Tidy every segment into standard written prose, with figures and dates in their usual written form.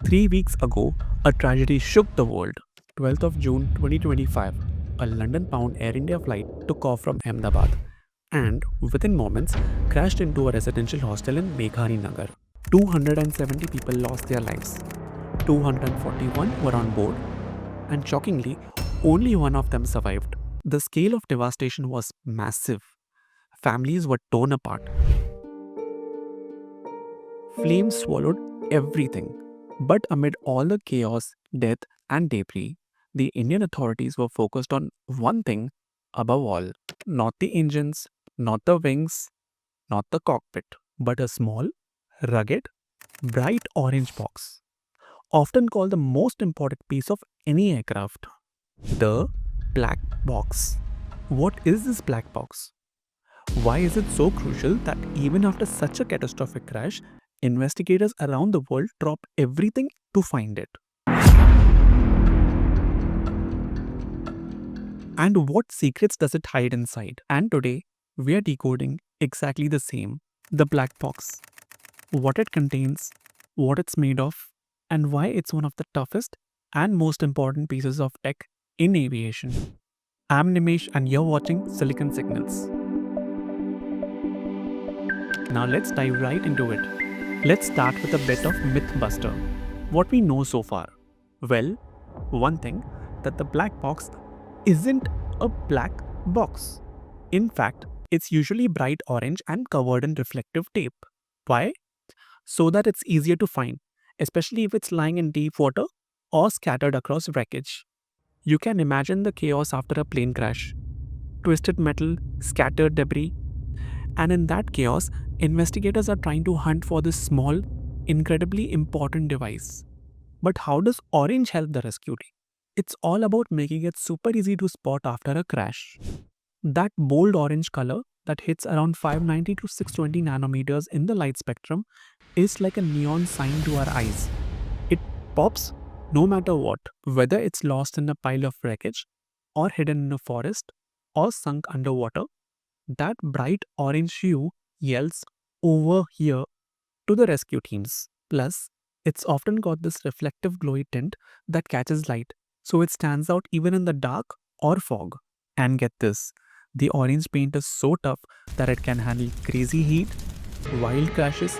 3 weeks ago, a tragedy shook the world. 12th of June 2025, a London-bound Air India flight took off from Ahmedabad and, within moments, crashed into a residential hostel in Meghani Nagar. 270 people lost their lives. 241 were on board, and shockingly, only one of them survived. The scale of devastation was massive. Families were torn apart. Flames swallowed everything. But amid all the chaos, death, and debris, the Indian authorities were focused on one thing above all, not the engines, not the wings, not the cockpit, but a small, rugged, bright orange box, often called the most important piece of any aircraft, the black box. What is this black box? Why is it so crucial that even after such a catastrophic crash, investigators around the world drop everything to find it? And what secrets does it hide inside? And today, we are decoding exactly the same, the black box. What it contains, what it's made of, and why it's one of the toughest and most important pieces of tech in aviation. I'm Nimesh and you're watching Silicon Signals. Now let's dive right into it. Let's start with a bit of Mythbuster. What we know so far? Well, one thing, that the black box isn't a black box. In fact, it's usually bright orange and covered in reflective tape. Why? So that it's easier to find, especially if it's lying in deep water or scattered across wreckage. You can imagine the chaos after a plane crash. Twisted metal, scattered debris, and in that chaos, investigators are trying to hunt for this small, incredibly important device. But how does orange help the rescue team? It's all about making it super easy to spot after a crash. That bold orange color that hits around 590 to 620 nanometers in the light spectrum is like a neon sign to our eyes. It pops no matter what, whether it's lost in a pile of wreckage, or hidden in a forest, or sunk underwater. That bright orange hue yells over here to the rescue teams. Plus, it's often got this reflective glowy tint that catches light, so it stands out even in the dark or fog. And get this, the orange paint is so tough that it can handle crazy heat, wild crashes,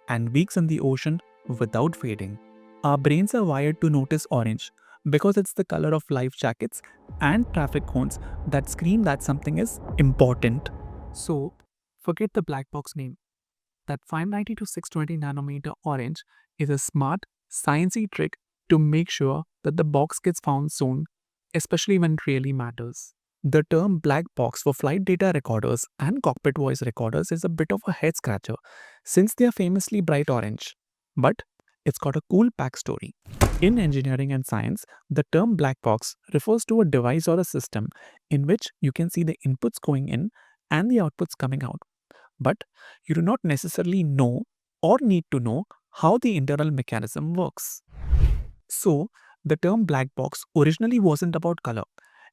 and weeks in the ocean without fading. Our brains are wired to notice orange because it's the color of life jackets and traffic cones that scream that something is important. So, forget the black box name. That 590 to 620 nanometer orange is a smart, sciencey trick to make sure that the box gets found soon, especially when it really matters. The term black box for flight data recorders and cockpit voice recorders is a bit of a head scratcher since they are famously bright orange. But it's got a cool backstory. In engineering and science, the term black box refers to a device or a system in which you can see the inputs going in and the outputs coming out. But you do not necessarily know or need to know how the internal mechanism works. So, the term black box originally wasn't about color.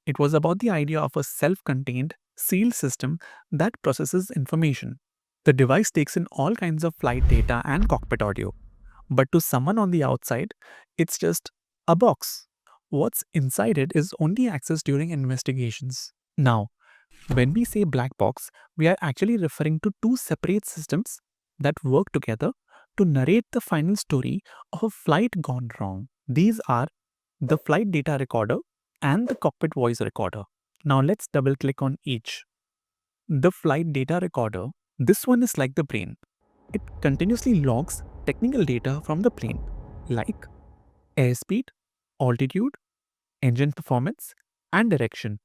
It was about the idea of a self-contained, sealed system that processes information. The device takes in all kinds of flight data and cockpit audio. But to someone on the outside, it's just a box. What's inside it is only accessed during investigations. Now, when we say black box, we are actually referring to two separate systems that work together to narrate the final story of a flight gone wrong. These are the flight data recorder and the cockpit voice recorder. Now let's double click on each. The flight data recorder, this one is like the brain. It continuously logs technical data from the plane, like airspeed, altitude, engine performance, and direction.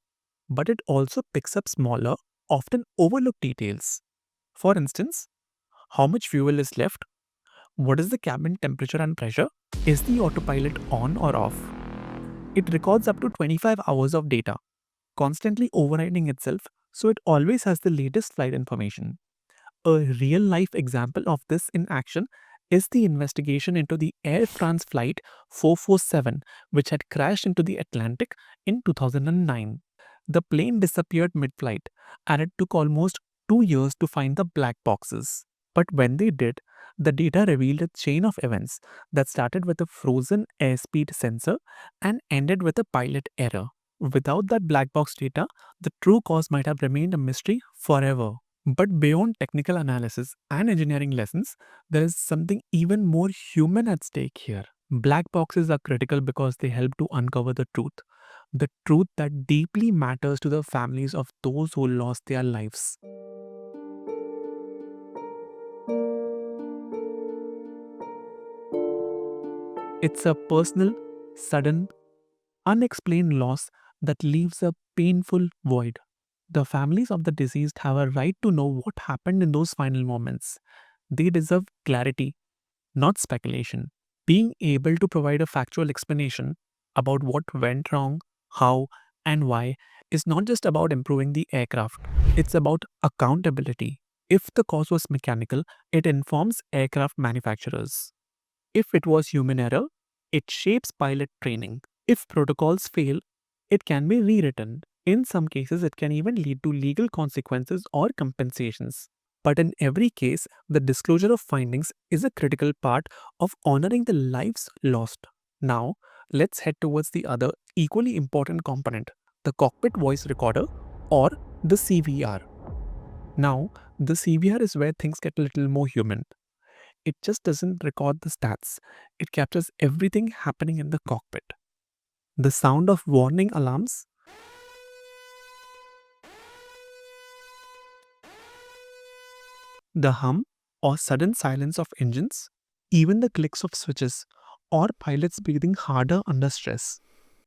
But it also picks up smaller, often overlooked details. For instance, how much fuel is left? What is the cabin temperature and pressure? Is the autopilot on or off? It records up to 25 hours of data, constantly overriding itself, so it always has the latest flight information. A real life example of this in action is the investigation into the Air France flight 447, which had crashed into the Atlantic in 2009. The plane disappeared mid flight, and it took almost 2 years to find the black boxes. But when they did, the data revealed a chain of events that started with a frozen airspeed sensor and ended with a pilot error. Without that black box data, the true cause might have remained a mystery forever. But beyond technical analysis and engineering lessons, there is something even more human at stake here. Black boxes are critical because they help to uncover the truth that deeply matters to the families of those who lost their lives. It's a personal, sudden, unexplained loss that leaves a painful void. The families of the deceased have a right to know what happened in those final moments. They deserve clarity, not speculation. Being able to provide a factual explanation about what went wrong, how, and why is not just about improving the aircraft, it's about accountability. If the cause was mechanical, it informs aircraft manufacturers. If it was human error, it shapes pilot training. If protocols fail, it can be rewritten. In some cases, it can even lead to legal consequences or compensations. But in every case, the disclosure of findings is a critical part of honoring the lives lost. Now, let's head towards the other equally important component, the cockpit voice recorder or the CVR. Now, the CVR is where things get a little more human. It just doesn't record the stats, it captures everything happening in the cockpit. The sound of warning alarms, the hum or sudden silence of engines, even the clicks of switches, or pilots breathing harder under stress.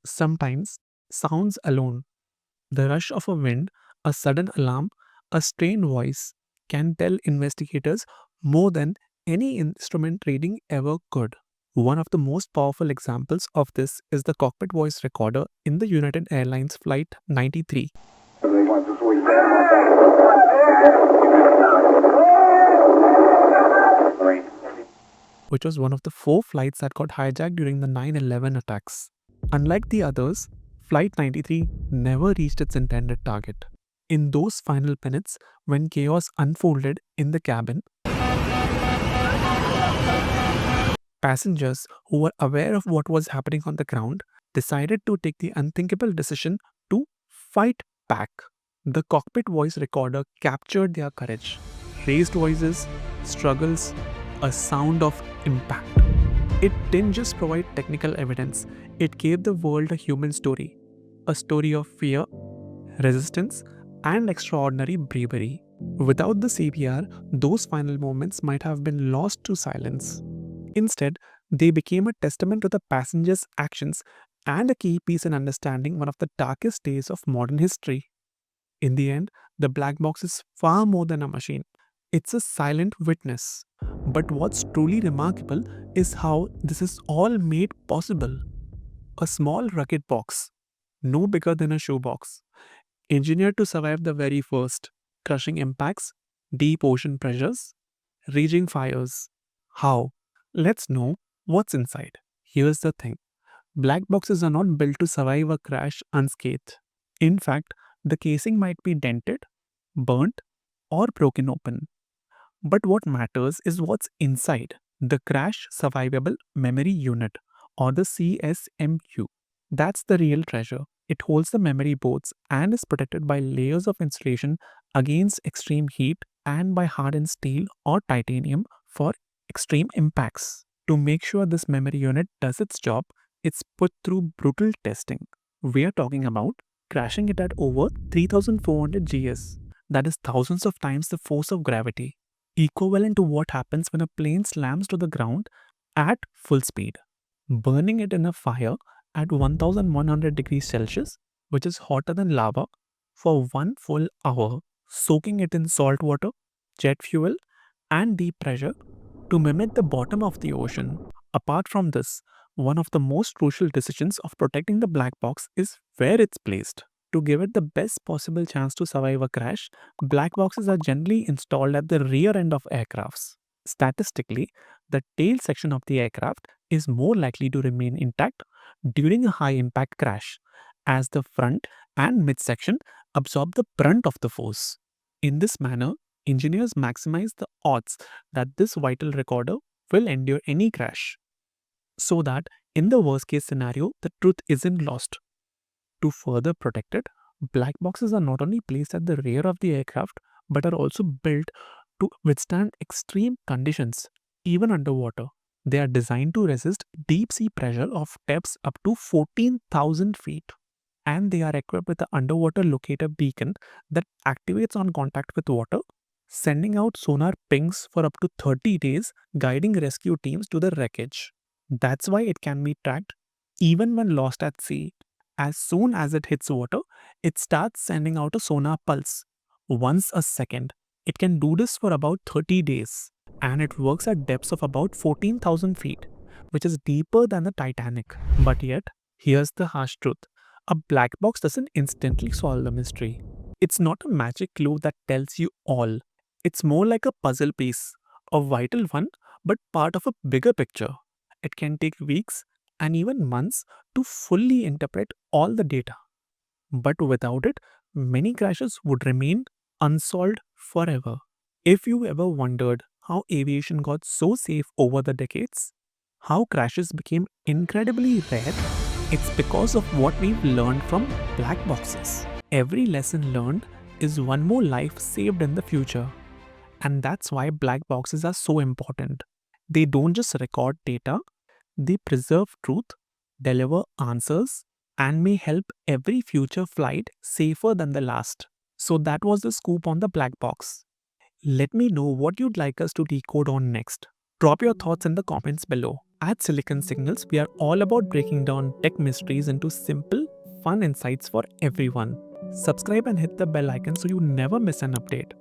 Sometimes, sounds alone, the rush of a wind, a sudden alarm, a strained voice, can tell investigators more than any instrument reading ever could. One of the most powerful examples of this is the cockpit voice recorder in the United Airlines Flight 93, which was one of the 4 flights that got hijacked during the 9/11 attacks. Unlike the others, Flight 93 never reached its intended target. In those final minutes, when chaos unfolded in the cabin, passengers who were aware of what was happening on the ground decided to take the unthinkable decision to fight back. The cockpit voice recorder captured their courage, raised voices, struggles, a sound of impact. It didn't just provide technical evidence, it gave the world a human story, a story of fear, resistance, and extraordinary bravery. Without the CPR, those final moments might have been lost to silence. Instead, they became a testament to the passengers' actions and a key piece in understanding one of the darkest days of modern history. In the end, the black box is far more than a machine. It's a silent witness. But what's truly remarkable is how this is all made possible. A small rugged box, no bigger than a shoebox, engineered to survive the very first crushing impacts, deep ocean pressures, raging fires. How? Let's know what's inside. Here's the thing, black boxes are not built to survive a crash unscathed. In fact, the casing might be dented, burnt, or broken open. But what matters is what's inside, the Crash Survivable Memory Unit, or the CSMU. That's the real treasure. It holds the memory boards and is protected by layers of insulation against extreme heat and by hardened steel or titanium for extreme impacts. To make sure this memory unit does its job, it's put through brutal testing. We are talking about crashing it at over 3400 GS, that is thousands of times the force of gravity, equivalent to what happens when a plane slams to the ground at full speed. Burning it in a fire at 1100 degrees Celsius, which is hotter than lava, for 1 full hour, soaking it in salt water, jet fuel, and deep pressure to mimic the bottom of the ocean. Apart from this, one of the most crucial decisions of protecting the black box is where it's placed. To give it the best possible chance to survive a crash, black boxes are generally installed at the rear end of aircrafts. Statistically, the tail section of the aircraft is more likely to remain intact during a high impact crash, as the front and midsection absorb the brunt of the force. In this manner, Engineers maximize the odds that this vital recorder will endure any crash, so that in the worst case scenario, the truth isn't lost. To further protect it, black boxes are not only placed at the rear of the aircraft but are also built to withstand extreme conditions, even underwater. They are designed to resist deep sea pressure of depths up to 14,000 feet. And they are equipped with an underwater locator beacon that activates on contact with water, sending out sonar pings for up to 30 days, guiding rescue teams to the wreckage. That's why it can be tracked even when lost at sea. As soon as it hits water, it starts sending out a sonar pulse once a second. It can do this for about 30 days, and it works at depths of about 14,000 feet, which is deeper than the Titanic. But yet, here's the harsh truth: a black box doesn't instantly solve the mystery. It's not a magic clue that tells you all. It's more like a puzzle piece, a vital one, but part of a bigger picture. It can take weeks and even months to fully interpret all the data. But without it, many crashes would remain unsolved forever. If you ever wondered how aviation got so safe over the decades, how crashes became incredibly rare, it's because of what we've learned from black boxes. Every lesson learned is one more life saved in the future. And that's why black boxes are so important. They don't just record data, they preserve truth, deliver answers, and may help every future flight safer than the last. So that was the scoop on the black box. Let me know what you'd like us to decode on next. Drop your thoughts in the comments below. At Silicon Signals, we are all about breaking down tech mysteries into simple, fun insights for everyone. Subscribe and hit the bell icon so you never miss an update.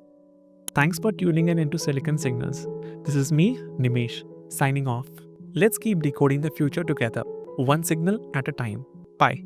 Thanks for tuning in into Silicon Signals. This is me, Nimesh, signing off. Let's keep decoding the future together, one signal at a time. Bye.